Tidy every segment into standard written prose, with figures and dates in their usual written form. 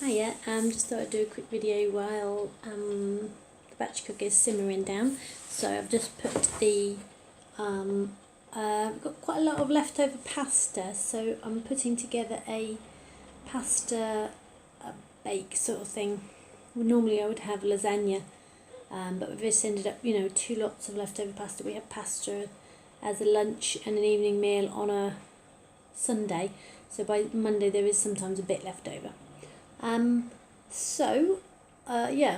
Hiya, just thought I'd do a quick video while the batch cooker is simmering down. So I've just put I've got quite a lot of leftover pasta, so I'm putting together a pasta bake sort of thing. Well, normally I would have lasagna, but we've just ended up, 2 lots of leftover pasta. We have pasta as a lunch and an evening meal on a Sunday, so by Monday there is sometimes a bit left over. I'm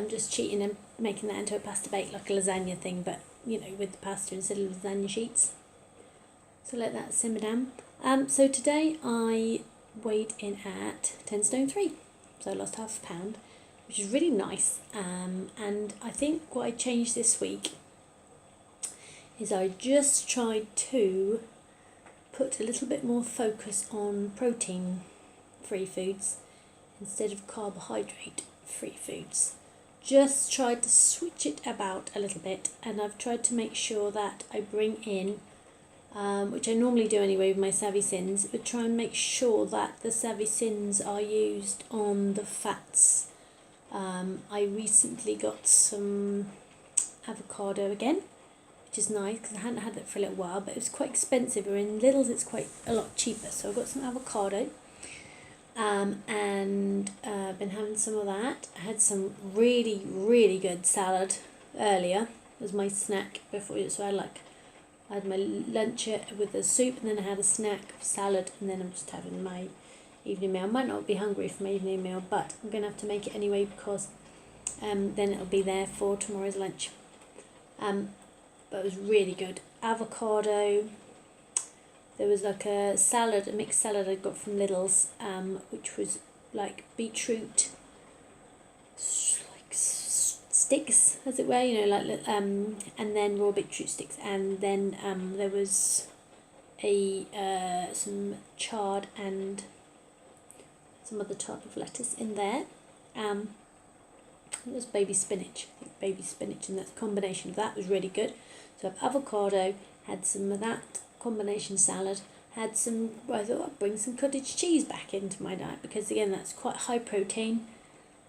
just cheating and making that into a pasta bake, like a lasagna thing, but with the pasta instead of lasagna sheets. So let that simmer down. So today I weighed in at 10 stone 3, so I lost half a pound, which is really nice. And I think what I changed this week is I just tried to put a little bit more focus on protein-free foods instead of carbohydrate-free foods. Just tried to switch it about a little bit, and I've tried to make sure that I bring in, which I normally do anyway with my Savvy Sins, but try and make sure that the Savvy Sins are used on the fats. I recently got some avocado again, which is nice because I hadn't had that for a little while, but it was quite expensive. Or in Lidl's it's quite a lot cheaper, so I got some avocado. And been having some of that. I had some really good salad earlier as my snack before, so I had my lunch with the soup, and then I had a snack salad, and then I'm just having my evening meal. I might not be hungry for my evening meal, but I'm going to have to make it anyway because then it'll be there for tomorrow's lunch. But it was really good. Avocado. There was like a salad, a mixed salad I got from Lidl's, which was like beetroot, like sticks, as it were, and then raw beetroot sticks, and then there was some chard and some other type of lettuce in there. It was baby spinach, and that combination of that was really good. So I have avocado, had some of that combination salad, had some, I thought I'd bring some cottage cheese back into my diet because again that's quite high protein,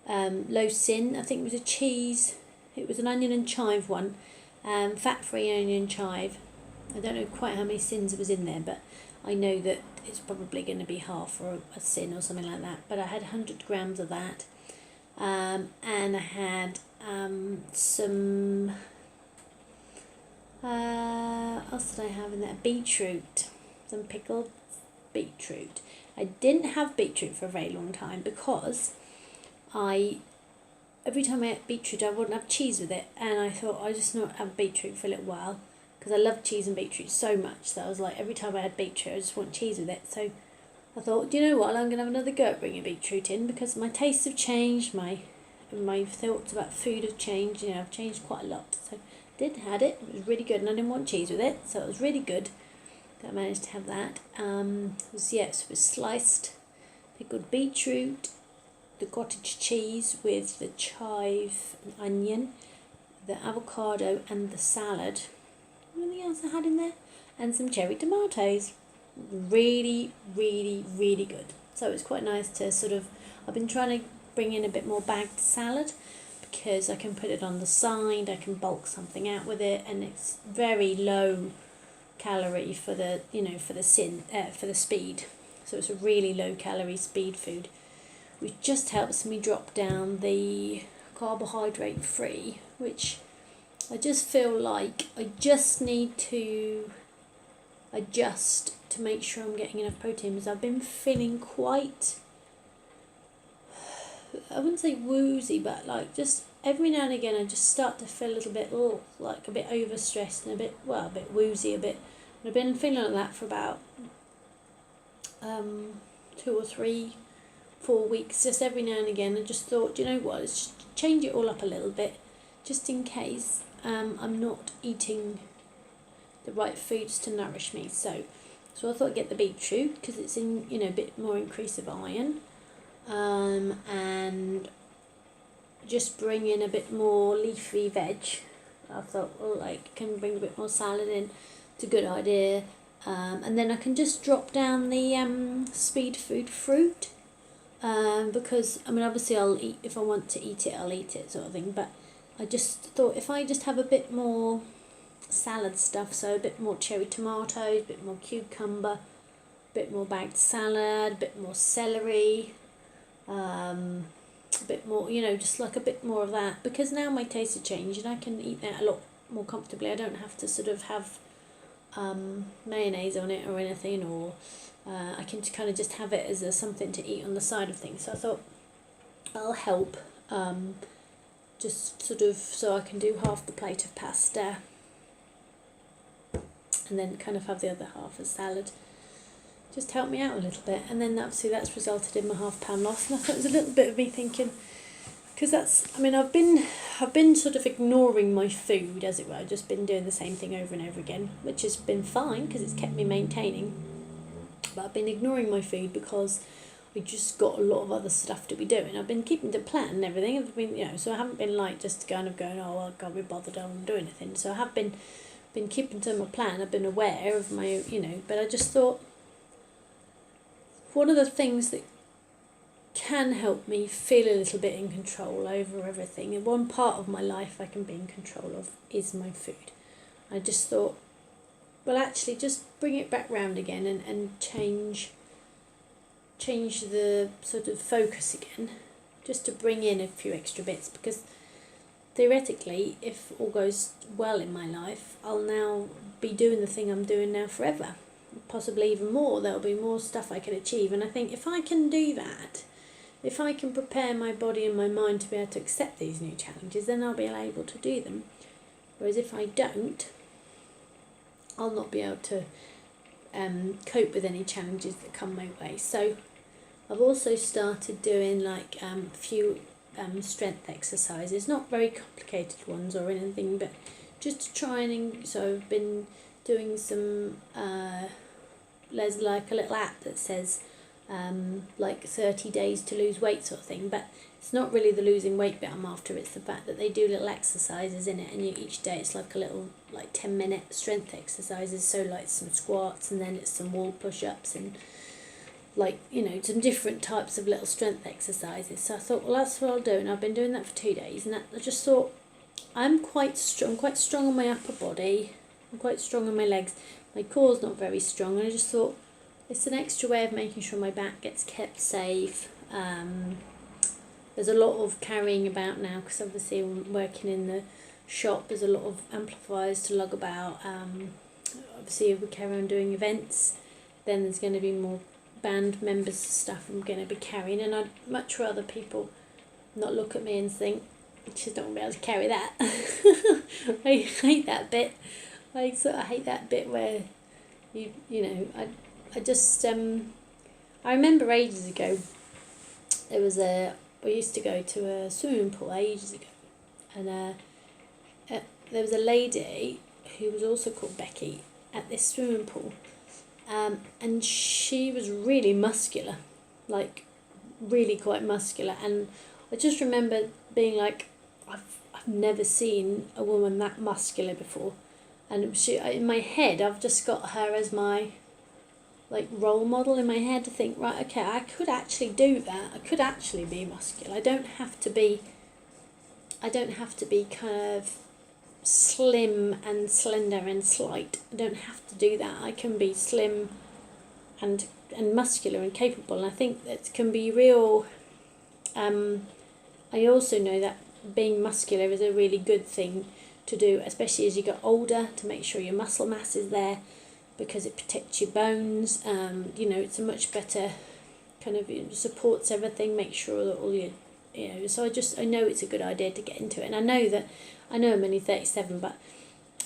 low sin. I think it was a cheese, it was an onion and chive one, fat-free onion and chive. I don't know quite how many sins was in there, but I know that it's probably going to be half or a sin or something like that. But I had 100 grams of that, and I had some what else did I have in there? Beetroot, some pickled beetroot. I didn't have beetroot for a very long time because every time I ate beetroot I wouldn't have cheese with it, and I thought I'd just not have beetroot for a little while because I love cheese and beetroot so much that I was like, every time I had beetroot I just want cheese with it. So I thought, do you know what, I'm going to have another go at bringing beetroot in because my tastes have changed, my thoughts about food have changed, I've changed quite a lot. So had it was really good, and I didn't want cheese with it, so it was really good that I managed to have that. It was sliced pickled beetroot, the cottage cheese with the chive and onion, the avocado and the salad. Anything else I had in there? And some cherry tomatoes. Really good. So it was quite nice to I've been trying to bring in a bit more bagged salad because I can put it on the side, I can bulk something out with it, and it's very low calorie for the for the speed. So it's a really low calorie speed food, which just helps me drop down the carbohydrate free, which I just feel like I just need to adjust to make sure I'm getting enough protein, because I've been feeling quite, I wouldn't say woozy, but like just every now and again I just start to feel a little bit like a bit overstressed and a bit woozy a bit. And I've been feeling like that for about 2 or 3, 4 weeks, just every now and again. I just thought, you know what, let's just change it all up a little bit just in case I'm not eating the right foods to nourish me. So I thought I'd get the beetroot because it's in a bit more increase of iron. And just bring in a bit more leafy veg. I thought, can bring a bit more salad in. It's a good idea. And then I can just drop down the speed food fruit. because I mean obviously I'll eat if I want to eat it, I'll eat it sort of thing, but I just thought if I just have a bit more salad stuff, so a bit more cherry tomatoes, a bit more cucumber, a bit more bagged salad, a bit more celery, a bit more, just like a bit more of that, because now my tastes have changed and I can eat that a lot more comfortably. I don't have to sort of have mayonnaise on it or anything, or I can kind of just have it as something to eat on the side of things. So I thought I'll help, just sort of, so I can do half the plate of pasta and then kind of have the other half as salad. Just help me out a little bit, and then obviously that's resulted in my £0.5 loss. And I thought it was a little bit of me thinking, because I've been sort of ignoring my food, as it were. I've just been doing the same thing over and over again, which has been fine because it's kept me maintaining. But I've been ignoring my food because we just got a lot of other stuff to be doing. I've been keeping the plan and everything. I've been, so I haven't been like just kind of going, oh, I can't be bothered, I don't want to do anything. So I have been keeping to my plan. I've been aware of my, but I just thought, one of the things that can help me feel a little bit in control over everything, and one part of my life I can be in control of, is my food. I just thought, well, actually just bring it back round again and change the sort of focus again, just to bring in a few extra bits, because theoretically, if all goes well in my life, I'll now be doing the thing I'm doing now forever, possibly even more. There'll be more stuff I can achieve, and I think if I can do that, if I can prepare my body and my mind to be able to accept these new challenges, then I'll be able to do them. Whereas if I don't, I'll not be able to cope with any challenges that come my way. So I've also started doing like a few strength exercises, not very complicated ones or anything, but just to try and, so I've been doing some, there's like a little app that says like 30 days to lose weight sort of thing, but it's not really the losing weight bit I'm after, it's the fact that they do little exercises in it, and each day it's like a little 10-minute strength exercises, so like some squats, and then it's some wall push-ups, and some different types of little strength exercises. So I thought, well, that's what I'll do, and I've been doing that for 2 days, and I just thought, I'm quite strong on my upper body, I'm quite strong on my legs, my core's not very strong, and I just thought, it's an extra way of making sure my back gets kept safe. There's a lot of carrying about now, because obviously I'm working in the shop, there's a lot of amplifiers to lug about. Obviously if we carry on doing events, then there's going to be more band members stuff I'm going to be carrying, and I'd much rather people not look at me and think, she's not going to be able to carry that. I hate that bit. I sort of hate that bit where I just I remember ages ago, we used to go to a swimming pool ages ago, and there was a lady who was also called Becky at this swimming pool, and she was really muscular, like really quite muscular, and I just remember being like, I've never seen a woman that muscular before, and in my head I've just got her as my role model in my head, to think, right, okay, I could actually do that. I could actually be muscular. I don't have to be kind of slim and slender and slight. I don't have to do that. I can be slim and muscular and capable. And I think that can be real. I also know that being muscular is a really good thing to do, especially as you get older, to make sure your muscle mass is there, because it protects your bones. It's a much better kind of, it supports everything, makes sure that all your, so I know it's a good idea to get into it. And I know I'm only 37, but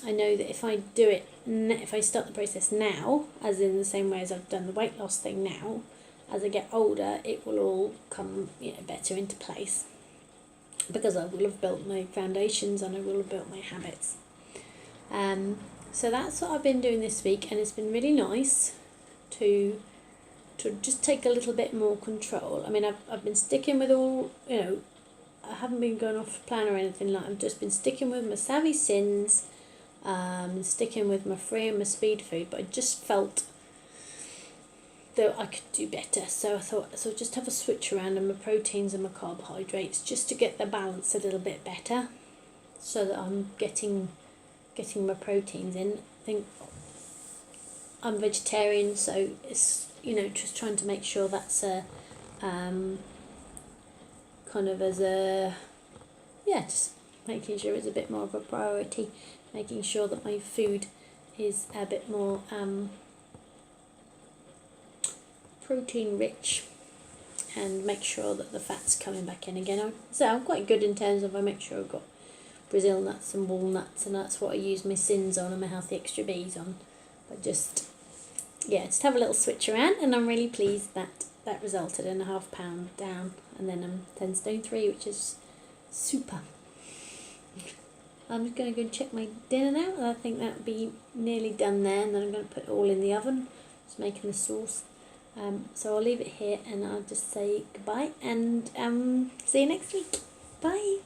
I know that if I do it, if I start the process now, as in the same way as I've done the weight loss thing now, as I get older, it will all come, better into place, because I will have built my foundations and I will have built my habits. So that's what I've been doing this week, and it's been really nice to just take a little bit more control. I mean, I've been sticking with all, I haven't been going off plan or anything like. I've just been sticking with my Savvy Sins, sticking with my free and my speed food, but I just felt that I could do better. So I thought, so just have a switch around on my proteins and my carbohydrates just to get the balance a little bit better, so that I'm getting my proteins in. I think I'm vegetarian, so it's, you know, just trying to make sure that's a kind of as a, yeah, just making sure it's a bit more of a priority, making sure that my food is a bit more protein rich, and make sure that the fat's coming back in again. So I'm quite good in terms of, I make sure I've got Brazil nuts and walnuts, and that's what I use my Sins on and my Healthy Extra B's on. But just, yeah, just have a little switch around, and I'm really pleased that that resulted in a £0.5 down, and then I'm 10 stone 3, which is super. I'm just going to go and check my dinner now, and I think that'll be nearly done there, and then I'm going to put it all in the oven, just making the sauce. So I'll leave it here, and I'll just say goodbye, and see you next week. Bye.